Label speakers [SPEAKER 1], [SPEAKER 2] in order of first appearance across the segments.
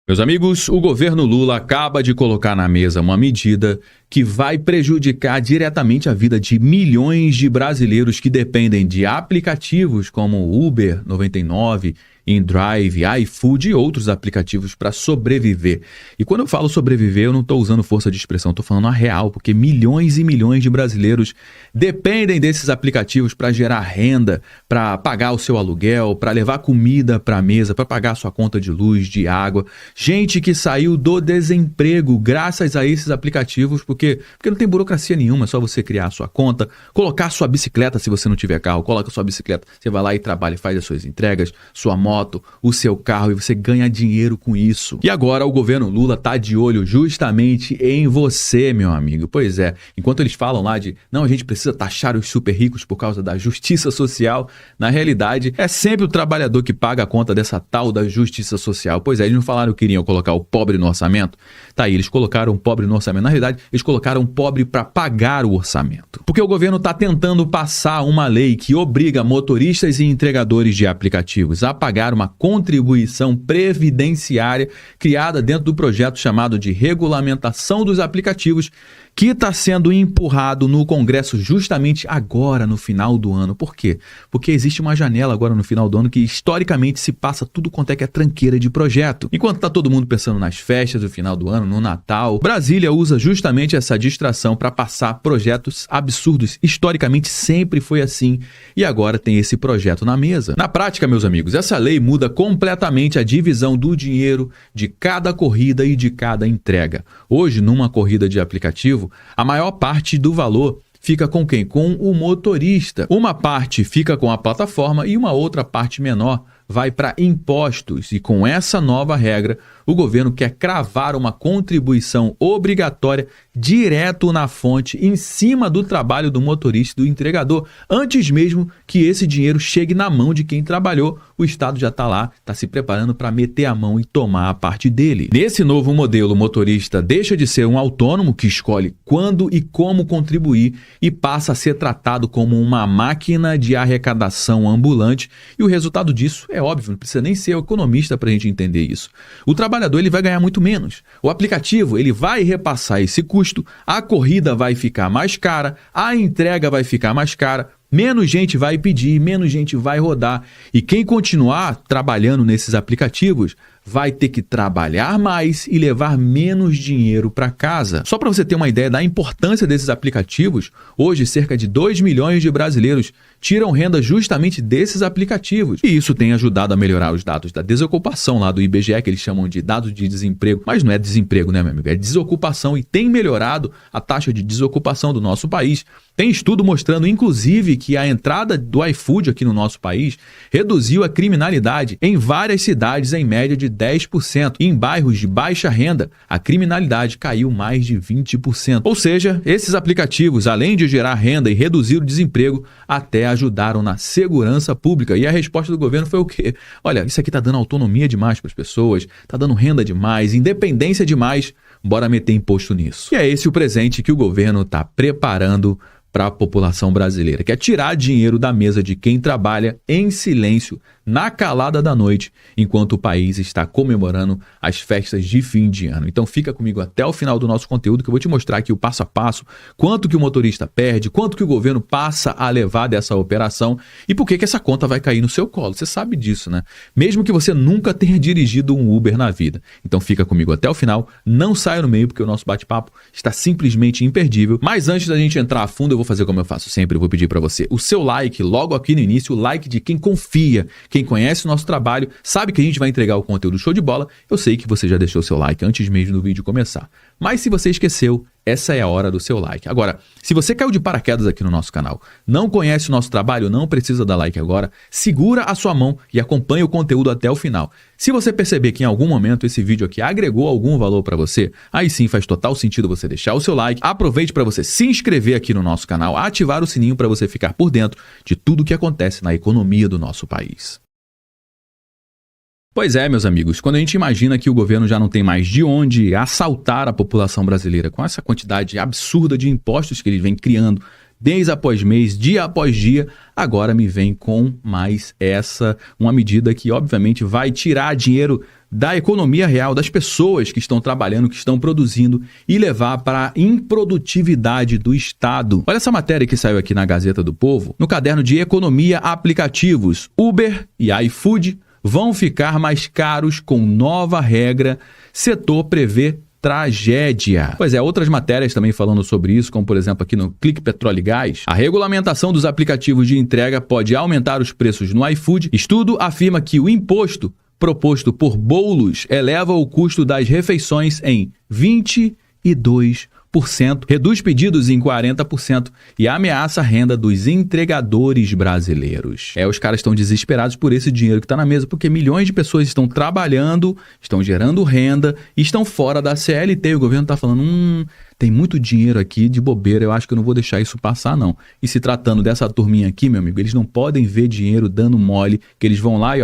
[SPEAKER 1] Meus amigos, o governo Lula acaba de colocar na mesa uma medida que vai prejudicar diretamente a vida de milhões de brasileiros que dependem de aplicativos como Uber 99, InDrive, iFood e outros aplicativos para sobreviver. E quando eu falo sobreviver, eu não estou usando força de expressão, estou falando a real, porque milhões e milhões de brasileiros dependem desses aplicativos para gerar renda, para pagar o seu aluguel, para levar comida para a mesa, para pagar a sua conta de luz, de água. Gente que saiu do desemprego graças a esses aplicativos, porque não tem burocracia nenhuma, é só você criar a sua conta, colocar a sua bicicleta, se você não tiver carro, coloca a sua bicicleta, você vai lá e trabalha e faz as suas entregas, sua moto, o seu carro, e você ganha dinheiro com isso. E agora o governo Lula tá de olho justamente em você, meu amigo. Pois é, enquanto eles falam lá de não, a gente precisa taxar os super ricos por causa da justiça social, na realidade é sempre o trabalhador que paga a conta dessa tal da justiça social. Pois é, eles não falaram que queriam colocar o pobre no orçamento? Tá aí, eles colocaram o pobre no orçamento. Na realidade, eles colocaram o pobre para pagar o orçamento. Porque o governo tá tentando passar uma lei que obriga motoristas e entregadores de aplicativos a pagar uma contribuição previdenciária criada dentro do projeto chamado de Regulamentação dos Aplicativos, que está sendo empurrado no Congresso justamente agora, no final do ano. Por quê? Porque existe uma janela agora no final do ano que historicamente se passa tudo quanto é que é tranqueira de projeto. Enquanto está todo mundo pensando nas festas do final do ano, no Natal, Brasília usa justamente essa distração para passar projetos absurdos. Historicamente sempre foi assim e agora tem esse projeto na mesa. Na prática, meus amigos, essa lei muda completamente a divisão do dinheiro de cada corrida e de cada entrega. Hoje, numa corrida de aplicativo, a maior parte do valor fica com quem? Com o motorista. Uma parte fica com a plataforma e uma outra parte menor vai para impostos. E com essa nova regra, o governo quer cravar uma contribuição obrigatória direto na fonte, em cima do trabalho do motorista e do entregador. Antes mesmo que esse dinheiro chegue na mão de quem trabalhou, o Estado já está lá, está se preparando para meter a mão e tomar a parte dele. Nesse novo modelo, o motorista deixa de ser um autônomo que escolhe quando e como contribuir e passa a ser tratado como uma máquina de arrecadação ambulante. E o resultado disso é óbvio, não precisa nem ser economista para a gente entender isso. O trabalhador ele vai ganhar muito menos. O aplicativo ele vai repassar esse custo, a corrida vai ficar mais cara, a entrega vai ficar mais cara, menos gente vai pedir, menos gente vai rodar. E quem continuar trabalhando nesses aplicativos vai ter que trabalhar mais e levar menos dinheiro para casa. Só para você ter uma ideia da importância desses aplicativos, hoje cerca de 2 milhões de brasileiros tiram renda justamente desses aplicativos. E isso tem ajudado a melhorar os dados da desocupação lá do IBGE, que eles chamam de dados de desemprego. Mas não é desemprego, né, meu amigo? É desocupação e tem melhorado a taxa de desocupação do nosso país. Tem estudo mostrando, inclusive, que a entrada do iFood aqui no nosso país reduziu a criminalidade em várias cidades em média de 10%. E em bairros de baixa renda, a criminalidade caiu mais de 20%. Ou seja, esses aplicativos, além de gerar renda e reduzir o desemprego, até ajudaram na segurança pública. E a resposta do governo foi o quê? Olha, isso aqui está dando autonomia demais para as pessoas, está dando renda demais, independência demais, bora meter imposto nisso. E é esse o presente que o governo está preparando para a população brasileira, que é tirar dinheiro da mesa de quem trabalha em silêncio, na calada da noite, enquanto o país está comemorando as festas de fim de ano. Então fica comigo até o final do nosso conteúdo, que eu vou te mostrar aqui o passo a passo, quanto que o motorista perde, quanto que o governo passa a levar dessa operação e por que essa conta vai cair no seu colo. Você sabe disso, né? Mesmo que você nunca tenha dirigido um Uber na vida. Então fica comigo até o final, não saia no meio, porque o nosso bate-papo está simplesmente imperdível. Mas antes da gente entrar a fundo, eu vou fazer como eu faço sempre, eu vou pedir para você o seu like logo aqui no início, o like de quem confia, quem conhece o nosso trabalho, sabe que a gente vai entregar o conteúdo show de bola. Eu sei que você já deixou seu like antes mesmo do vídeo começar. Mas se você esqueceu, essa é a hora do seu like. Agora, se você caiu de paraquedas aqui no nosso canal, não conhece o nosso trabalho, não precisa dar like agora, segura a sua mão e acompanha o conteúdo até o final. Se você perceber que em algum momento esse vídeo aqui agregou algum valor para você, aí sim faz total sentido você deixar o seu like. Aproveite para você se inscrever aqui no nosso canal, ativar o sininho para você ficar por dentro de tudo o que acontece na economia do nosso país. Pois é, meus amigos, quando a gente imagina que o governo já não tem mais de onde assaltar a população brasileira com essa quantidade absurda de impostos que ele vem criando mês após mês, dia após dia, agora me vem com mais uma medida que obviamente vai tirar dinheiro da economia real, das pessoas que estão trabalhando, que estão produzindo e levar para a improdutividade do Estado. Olha essa matéria que saiu aqui na Gazeta do Povo, no caderno de Economia Aplicativos. Uber e iFood vão ficar mais caros com nova regra, setor prevê tragédia. Pois é, outras matérias também falando sobre isso, como por exemplo aqui no Clique Petróleo e Gás. A regulamentação dos aplicativos de entrega pode aumentar os preços no iFood. Estudo afirma que o imposto proposto por bolos eleva o custo das refeições em 22%, reduz pedidos em 40% e ameaça a renda dos entregadores brasileiros. Os caras estão desesperados por esse dinheiro que está na mesa, porque milhões de pessoas estão trabalhando, estão gerando renda e estão fora da CLT. O governo está falando, tem muito dinheiro aqui de bobeira, eu acho que eu não vou deixar isso passar não. E se tratando dessa turminha aqui, meu amigo, eles não podem ver dinheiro dando mole, que eles vão lá e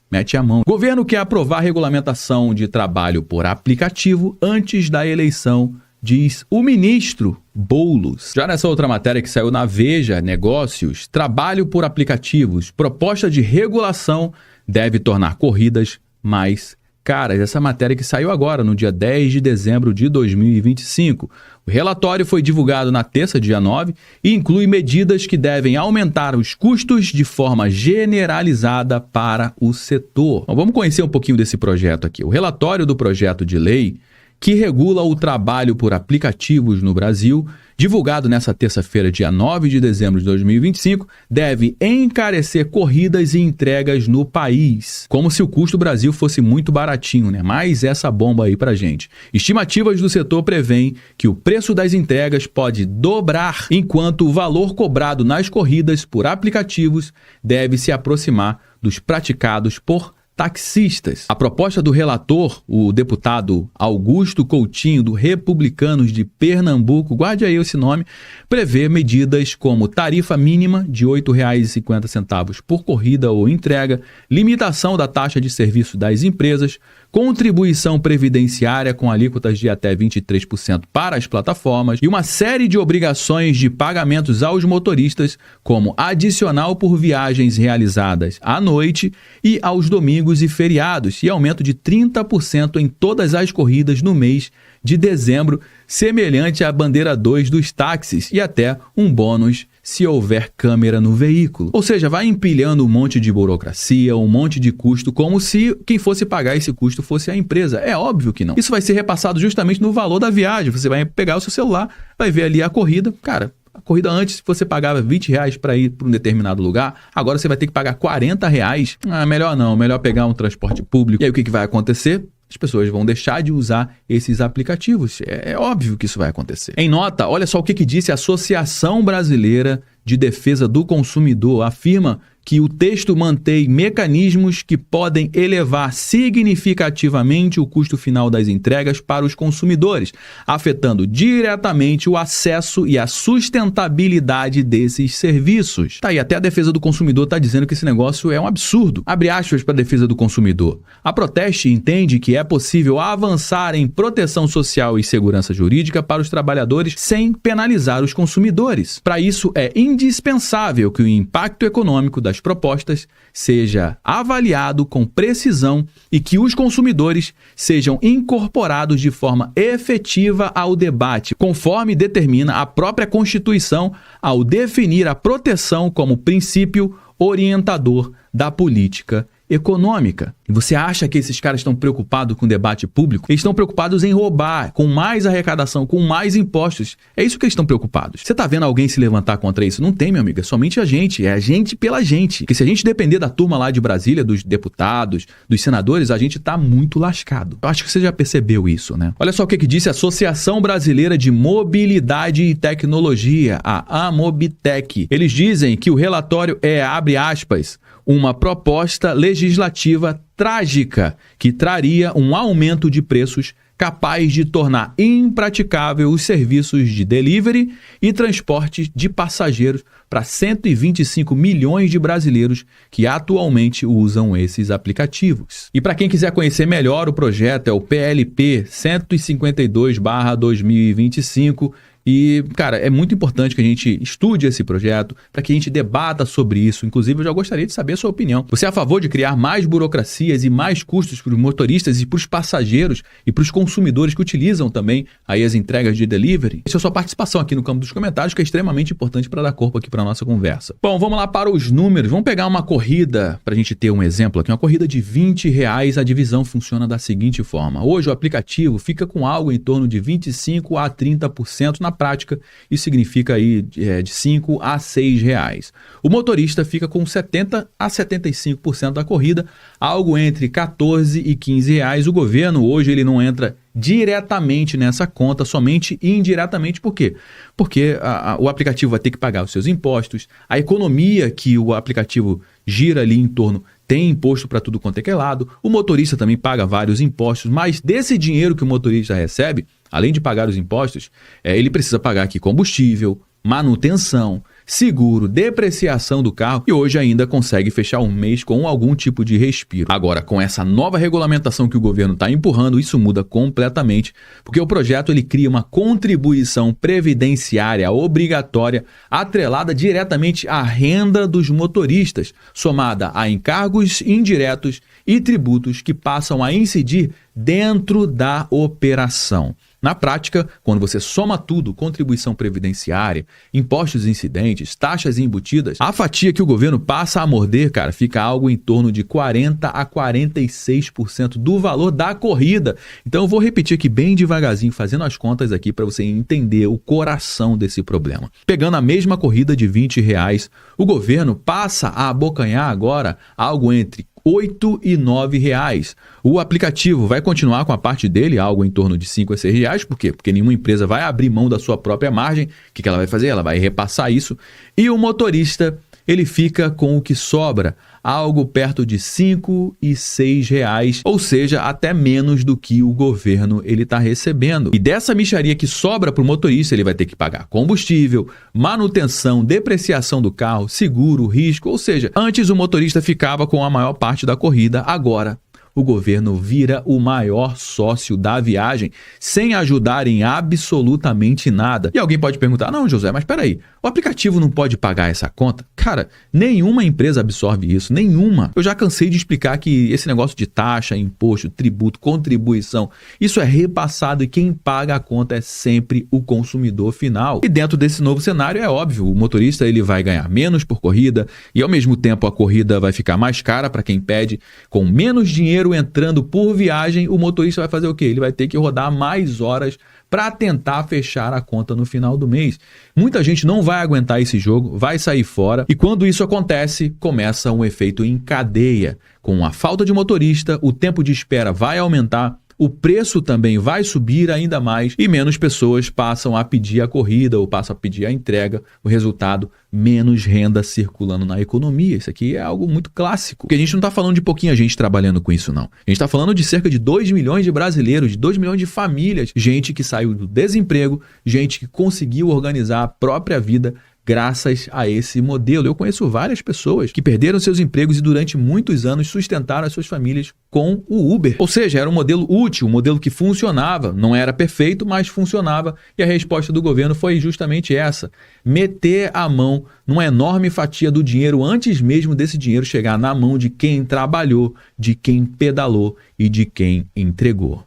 [SPEAKER 1] mete a mão. O governo quer aprovar a regulamentação de trabalho por aplicativo antes da eleição, diz o ministro Boulos. Já nessa outra matéria que saiu na Veja Negócios, trabalho por aplicativos, proposta de regulação deve tornar corridas mais caras. Essa matéria que saiu agora, no dia 10 de dezembro de 2025. O relatório foi divulgado na terça, dia 9, e inclui medidas que devem aumentar os custos de forma generalizada para o setor. Então, vamos conhecer um pouquinho desse projeto aqui. O relatório do projeto de lei que regula o trabalho por aplicativos no Brasil, divulgado nesta terça-feira, dia 9 de dezembro de 2025, deve encarecer corridas e entregas no país. Como se o custo do Brasil fosse muito baratinho, né? Mais essa bomba aí pra gente. Estimativas do setor prevêem que o preço das entregas pode dobrar, enquanto o valor cobrado nas corridas por aplicativos deve se aproximar dos praticados por taxistas. A proposta do relator, o deputado Augusto Coutinho, do Republicanos de Pernambuco, guarde aí esse nome, prevê medidas como tarifa mínima de R$ 8,50 por corrida ou entrega, limitação da taxa de serviço das empresas, contribuição previdenciária com alíquotas de até 23% para as plataformas e uma série de obrigações de pagamentos aos motoristas, como adicional por viagens realizadas à noite e aos domingos e feriados, e aumento de 30% em todas as corridas no mês de dezembro, semelhante à bandeira 2 dos táxis, e até um bônus se houver câmera no veículo. Ou seja, vai empilhando um monte de burocracia, um monte de custo, como se quem fosse pagar esse custo fosse a empresa. É óbvio que não. Isso vai ser repassado justamente no valor da viagem. Você vai pegar o seu celular, vai ver ali a corrida. Cara, a corrida antes, você pagava R$20 para ir para um determinado lugar, agora você vai ter que pagar R$40. Melhor não, melhor pegar um transporte público. E aí o que vai acontecer? As pessoas vão deixar de usar esses aplicativos. É óbvio que isso vai acontecer. Em nota, olha só o que disse a Associação Brasileira de Defesa do Consumidor. Afirma que o texto mantém mecanismos que podem elevar significativamente o custo final das entregas para os consumidores, afetando diretamente o acesso e a sustentabilidade desses serviços. Tá aí, até a defesa do consumidor está dizendo que esse negócio é um absurdo. Abre aspas para a defesa do consumidor. A Proteste entende que é possível avançar em proteção social e segurança jurídica para os trabalhadores sem penalizar os consumidores. Para isso, é indispensável que o impacto econômico das propostas seja avaliado com precisão e que os consumidores sejam incorporados de forma efetiva ao debate, conforme determina a própria Constituição ao definir a proteção como princípio orientador da política econômica. E você acha que esses caras estão preocupados com o debate público? Eles estão preocupados em roubar, com mais arrecadação, com mais impostos. É isso que eles estão preocupados. Você está vendo alguém se levantar contra isso? Não tem, meu amigo. É somente a gente. É a gente pela gente. Porque se a gente depender da turma lá de Brasília, dos deputados, dos senadores, a gente está muito lascado. Eu acho que você já percebeu isso, né? Olha só o que disse a Associação Brasileira de Mobilidade e Tecnologia, a Amobitec. Eles dizem que o relatório é, abre aspas, uma proposta legislativa trágica que traria um aumento de preços capaz de tornar impraticável os serviços de delivery e transporte de passageiros para 125 milhões de brasileiros que atualmente usam esses aplicativos. E para quem quiser conhecer melhor o projeto, é o PLP 152/2025, E, cara, é muito importante que a gente estude esse projeto, para que a gente debata sobre isso. Inclusive, eu já gostaria de saber a sua opinião. Você é a favor de criar mais burocracias e mais custos para os motoristas e para os passageiros e para os consumidores que utilizam também aí as entregas de delivery? Deixa a sua participação aqui no campo dos comentários, que é extremamente importante para dar corpo aqui para a nossa conversa. Bom, vamos lá para os números. Vamos pegar uma corrida, para a gente ter um exemplo aqui. Uma corrida de R$20, a divisão funciona da seguinte forma. Hoje o aplicativo fica com algo em torno de 25% a 30% na prática. Isso significa aí de 5 a 6 reais. O motorista fica com 70 a 75% da corrida, algo entre 14 e 15 reais. O governo hoje ele não entra diretamente nessa conta, somente indiretamente. Por quê? Porque o aplicativo vai ter que pagar os seus impostos, a economia que o aplicativo gira ali em torno tem imposto para tudo quanto é que é lado, o motorista também paga vários impostos, mas desse dinheiro que o motorista recebe, além de pagar os impostos, ele precisa pagar aqui combustível, manutenção, seguro, depreciação do carro e hoje ainda consegue fechar um mês com algum tipo de respiro. Agora, com essa nova regulamentação que o governo está empurrando, isso muda completamente, porque o projeto ele cria uma contribuição previdenciária obrigatória atrelada diretamente à renda dos motoristas, somada a encargos indiretos e tributos que passam a incidir dentro da operação. Na prática, quando você soma tudo, contribuição previdenciária, impostos incidentes, taxas embutidas, a fatia que o governo passa a morder, cara, fica algo em torno de 40 a 46% do valor da corrida. Então eu vou repetir aqui bem devagarzinho, fazendo as contas aqui para você entender o coração desse problema. Pegando a mesma corrida de R$20, o governo passa a abocanhar agora algo entre 8 e 9 reais. O aplicativo vai continuar com a parte dele, algo em torno de 5 a 6 reais. Por quê? Porque nenhuma empresa vai abrir mão da sua própria margem. O que ela vai fazer? Ela vai repassar isso. E o motorista, ele fica com o que sobra, algo perto de 5 e 6 reais, ou seja, até menos do que o governo ele está recebendo. E dessa mixaria que sobra para o motorista, ele vai ter que pagar combustível, manutenção, depreciação do carro, seguro, risco, ou seja, antes o motorista ficava com a maior parte da corrida, agora o governo vira o maior sócio da viagem, sem ajudar em absolutamente nada. E alguém pode perguntar, não, José, mas peraí, o aplicativo não pode pagar essa conta? Cara, nenhuma empresa absorve isso, nenhuma. Eu já cansei de explicar que esse negócio de taxa, imposto, tributo, contribuição, isso é repassado e quem paga a conta é sempre o consumidor final. E dentro desse novo cenário, é óbvio, o motorista ele vai ganhar menos por corrida e ao mesmo tempo a corrida vai ficar mais cara para quem pede, com menos dinheiro entrando por viagem, o motorista vai fazer o quê? Ele vai ter que rodar mais horas para tentar fechar a conta no final do mês. Muita gente não vai aguentar esse jogo, vai sair fora e quando isso acontece, começa um efeito em cadeia. Com a falta de motorista, o tempo de espera vai aumentar, o preço também vai subir ainda mais e menos pessoas passam a pedir a corrida ou passam a pedir a entrega. O resultado, menos renda circulando na economia. Isso aqui é algo muito clássico. Porque a gente não está falando de pouquinha gente trabalhando com isso, não. A gente está falando de cerca de 2 milhões de brasileiros, de 2 milhões de famílias, gente que saiu do desemprego, gente que conseguiu organizar a própria vida graças a esse modelo. Eu conheço várias pessoas que perderam seus empregos e durante muitos anos sustentaram as suas famílias com o Uber. Ou seja, era um modelo útil, um modelo que funcionava. Não era perfeito, mas funcionava. E a resposta do governo foi justamente essa: meter a mão numa enorme fatia do dinheiro antes mesmo desse dinheiro chegar na mão de quem trabalhou, de quem pedalou e de quem entregou.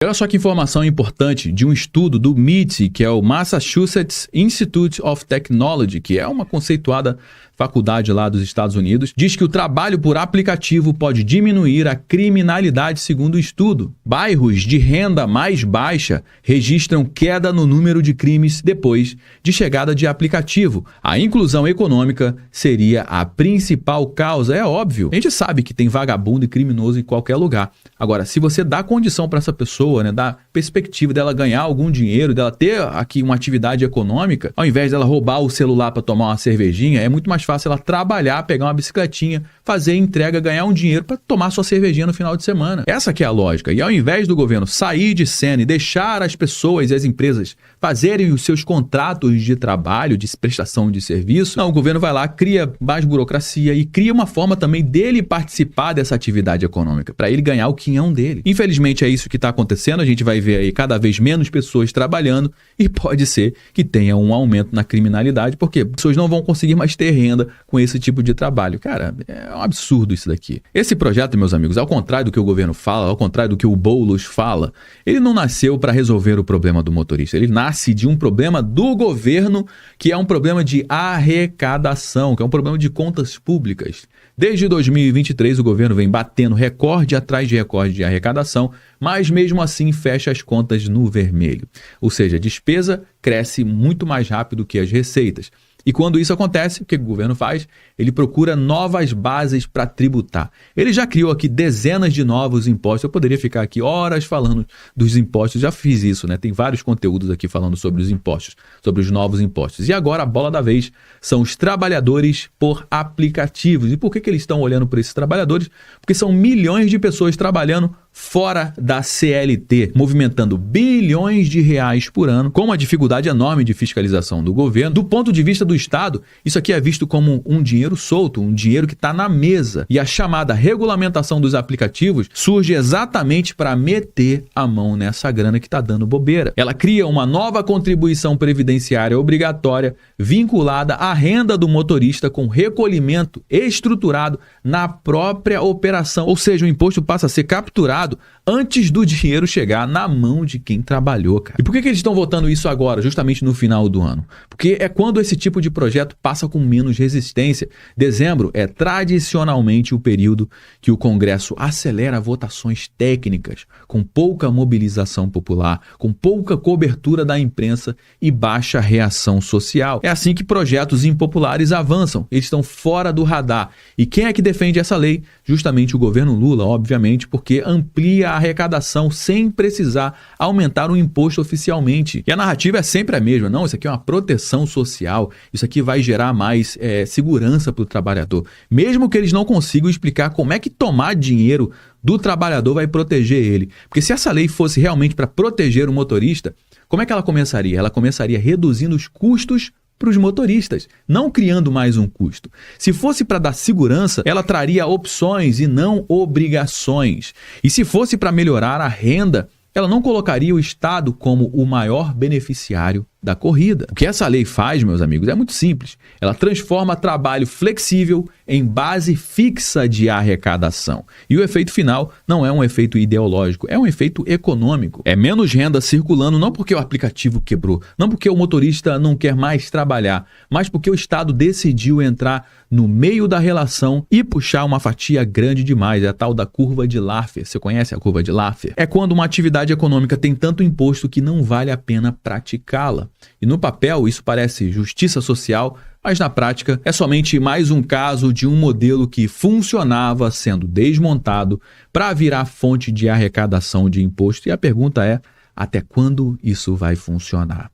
[SPEAKER 1] Olha só que informação importante de um estudo do MIT, que é o Massachusetts Institute of Technology, que é uma conceituada faculdade lá dos Estados Unidos, diz que o trabalho por aplicativo pode diminuir a criminalidade segundo o estudo. Bairros de renda mais baixa registram queda no número de crimes depois de chegada de aplicativo. A inclusão econômica seria a principal causa, é óbvio. A gente sabe que tem vagabundo e criminoso em qualquer lugar. Agora, se você dá condição para essa pessoa, né, dá perspectiva dela ganhar algum dinheiro, dela ter aqui uma atividade econômica, ao invés dela roubar o celular para tomar uma cervejinha, é muito mais fácil ela trabalhar, pegar uma bicicletinha, fazer entrega, ganhar um dinheiro para tomar sua cervejinha no final de semana. Essa que é a lógica. E ao invés do governo sair de cena e deixar as pessoas e as empresas fazerem os seus contratos de trabalho, de prestação de serviço, não, o governo vai lá, cria mais burocracia e cria uma forma também dele participar dessa atividade econômica, para ele ganhar o quinhão dele. Infelizmente é isso que está acontecendo, a gente vai ver aí cada vez menos pessoas trabalhando e pode ser que tenha um aumento na criminalidade, porque pessoas não vão conseguir mais ter renda com esse tipo de trabalho. Cara, é um absurdo isso daqui. Esse projeto, meus amigos, ao contrário do que o governo fala, ao contrário do que o Boulos fala, ele não nasceu para resolver o problema do motorista. Ele nasce de um problema do governo, que é um problema de arrecadação, que é um problema de contas públicas. Desde 2023, o governo vem batendo recorde atrás de recorde de arrecadação, mas mesmo assim fecha as contas no vermelho. Ou seja, a despesa cresce muito mais rápido que as receitas. E quando isso acontece, o que o governo faz? Ele procura novas bases para tributar. Ele já criou aqui dezenas de novos impostos. Eu poderia ficar aqui horas falando dos impostos, já fiz isso, né? Tem vários conteúdos aqui falando sobre os impostos, sobre os novos impostos. E agora a bola da vez são os trabalhadores por aplicativos. E por que eles estão olhando por esses trabalhadores? Porque são milhões de pessoas trabalhando fora da CLT, movimentando bilhões de reais por ano, com uma dificuldade enorme de fiscalização do governo. Do ponto de vista do Estado, isso aqui é visto como um dinheiro solto, um dinheiro que está na mesa. E a chamada regulamentação dos aplicativos surge exatamente para meter a mão nessa grana que está dando bobeira. Ela cria uma nova contribuição previdenciária obrigatória vinculada à renda do motorista com recolhimento estruturado na própria operação. Ou seja, o imposto passa a ser capturado antes do dinheiro chegar na mão de quem trabalhou, cara. E por que eles estão votando isso agora, justamente no final do ano? Porque é quando esse tipo de projeto passa com menos resistência. Dezembro é tradicionalmente o período que o Congresso acelera votações técnicas, com pouca mobilização popular, com pouca cobertura da imprensa e baixa reação social. É assim que projetos impopulares avançam, eles estão fora do radar. E quem é que defende essa lei? Justamente o governo Lula, obviamente, porque amplia a arrecadação sem precisar aumentar o imposto oficialmente. E a narrativa é sempre a mesma. Não, isso aqui é uma proteção social, isso aqui vai gerar mais segurança para o trabalhador. Mesmo que eles não consigam explicar como é que tomar dinheiro do trabalhador vai proteger ele. Porque se essa lei fosse realmente para proteger o motorista, como é que ela começaria? Ela começaria reduzindo os custos para os motoristas, não criando mais um custo. Se fosse para dar segurança, ela traria opções e não obrigações. E se fosse para melhorar a renda, ela não colocaria o Estado como o maior beneficiário da corrida. O que essa lei faz, meus amigos, é muito simples. Ela transforma trabalho flexível em base fixa de arrecadação. E o efeito final não é um efeito ideológico, é um efeito econômico. É menos renda circulando, não porque o aplicativo quebrou, não porque o motorista não quer mais trabalhar, mas porque o Estado decidiu entrar no meio da relação e puxar uma fatia grande demais. É a tal da curva de Laffer. Você conhece a curva de Laffer? É quando uma atividade econômica tem tanto imposto que não vale a pena praticá-la. E no papel isso parece justiça social, mas na prática é somente mais um caso de um modelo que funcionava sendo desmontado para virar fonte de arrecadação de imposto. E a pergunta é, até quando isso vai funcionar?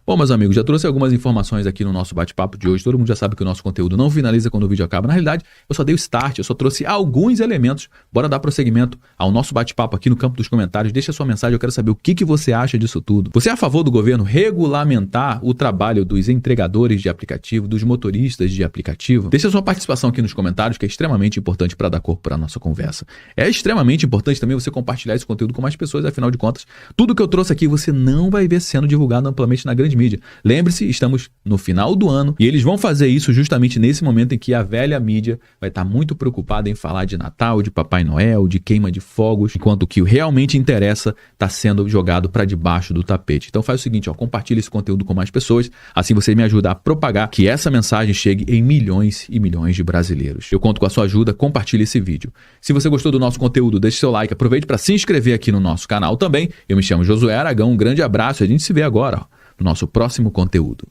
[SPEAKER 1] Bom, meus amigos, já trouxe algumas informações aqui no nosso bate-papo de hoje. Todo mundo já sabe que o nosso conteúdo não finaliza quando o vídeo acaba. Na realidade, eu só dei o start, eu só trouxe alguns elementos. Bora dar prosseguimento ao nosso bate-papo aqui no campo dos comentários. Deixa a sua mensagem, eu quero saber o que você acha disso tudo. Você é a favor do governo regulamentar o trabalho dos entregadores de aplicativo, dos motoristas de aplicativo? Deixa a sua participação aqui nos comentários, que é extremamente importante para dar corpo para a nossa conversa. É extremamente importante também você compartilhar esse conteúdo com mais pessoas, afinal de contas, tudo que eu trouxe aqui você não vai ver sendo divulgado amplamente na grande mídia. Lembre-se, estamos no final do ano e eles vão fazer isso justamente nesse momento em que a velha mídia vai estar muito preocupada em falar de Natal, de Papai Noel, de queima de fogos, enquanto o que realmente interessa está sendo jogado para debaixo do tapete. Então faz o seguinte, compartilha esse conteúdo com mais pessoas, assim você me ajuda a propagar que essa mensagem chegue em milhões e milhões de brasileiros. Eu conto com a sua ajuda, compartilhe esse vídeo. Se você gostou do nosso conteúdo, deixe seu like, aproveite para se inscrever aqui no nosso canal também. Eu me chamo Josué Aragão, um grande abraço e a gente se vê agora no nosso próximo conteúdo.